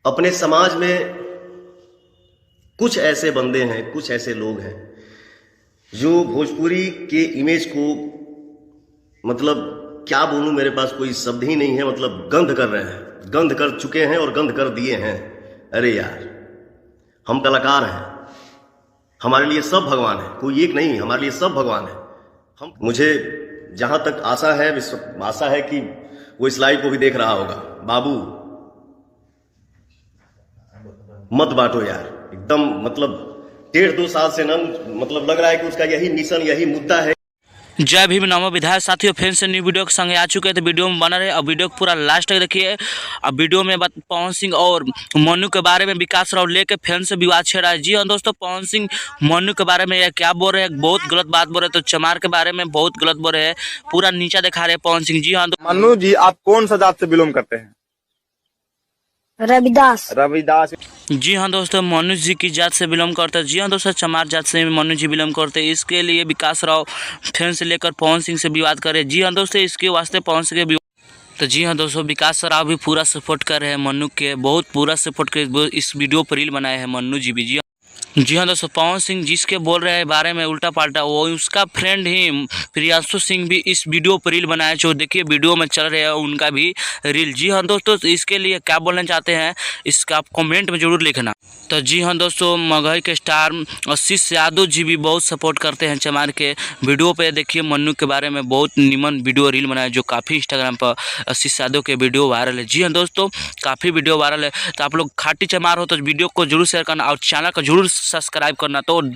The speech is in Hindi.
अपने समाज में कुछ ऐसे बंदे हैं, कुछ ऐसे लोग हैं जो भोजपुरी के इमेज को, मतलब क्या बोलूं, मेरे पास कोई शब्द ही नहीं है, मतलब गंध कर रहे हैं, गंध कर चुके हैं और गंध कर दिए हैं। अरे यार, हम कलाकार हैं, हमारे लिए सब भगवान है, कोई एक नहीं, हमारे लिए सब भगवान है। मुझे जहां तक आशा है कि वो इस लाइव को भी देख रहा होगा। बाबू मत बांटो यार, एकदम मतलब 1.5-2 साल से ना, मतलब लग रहा है कि उसका यही मिशन, यही मुद्दा है। जय भीम नमो विधायक साथियों, फिर से न्यू वीडियो के संगे आ चुके हैं। तो वीडियो में बना रहे, अब वीडियो को पूरा लास्ट तक देखिए। अब वीडियो में पवन सिंह और मनु के बारे में विकास राव लेके फिर से विवाद छेड़ रहा है। जी हाँ दोस्तों, पवन सिंह मनु के बारे में यह क्या बोल रहे हैं, बहुत गलत बात बोल रहे हैं। तो चमार के बारे में बहुत गलत बोल रहे हैं, पूरा नीचा दिखा रहे हैं पवन सिंह। जी हाँ मनु जी, आप कौन सा जात से बिलोंग करते हैं? रविदास। रविदास। जी हाँ दोस्तों, मनु जी की जात से बिलोंग करते हैं। जी हाँ दोस्तों, चमार जात से मनु जी बिलोंग करते हैं। इसके लिए विकास राव फिर से लेकर पवन सिंह से विवाद करे। जी हाँ दोस्तों, इसके वास्ते पवन सिंह के तो जी हाँ दोस्तों, विकास राव भी पूरा सपोर्ट कर रहे हैं मनु के, बहुत पूरा सपोर्ट कर इस वीडियो पर रील बनाए हैं मनु जी भी। जी हाँ दोस्तों, पवन सिंह जिसके बोल रहे हैं बारे में उल्टा पाल्टा, वो उसका फ्रेंड ही प्रियांशु सिंह भी इस वीडियो पर रील बनाए, जो देखिए वीडियो में चल रहे हैं उनका भी रील। जी हाँ दोस्तों, तो इसके लिए क्या बोलना चाहते हैं इसका आप कमेंट में जरूर लिखना। तो जी हाँ दोस्तों, मगही के स्टार आशीष यादव जी भी बहुत सपोर्ट करते हैं चमार के। वीडियो पे देखिए मन्नू के बारे में बहुत निमन वीडियो रील बनाए, जो काफ़ी इंस्टाग्राम पर आशीष यादव के वीडियो वायरल है। जी हाँ दोस्तों, काफ़ी वीडियो वायरल है। तो आप लोग खाटी चमार हो तो वीडियो को जरूर शेयर करना और चैनल को जरूर सब्सक्राइब करना। तो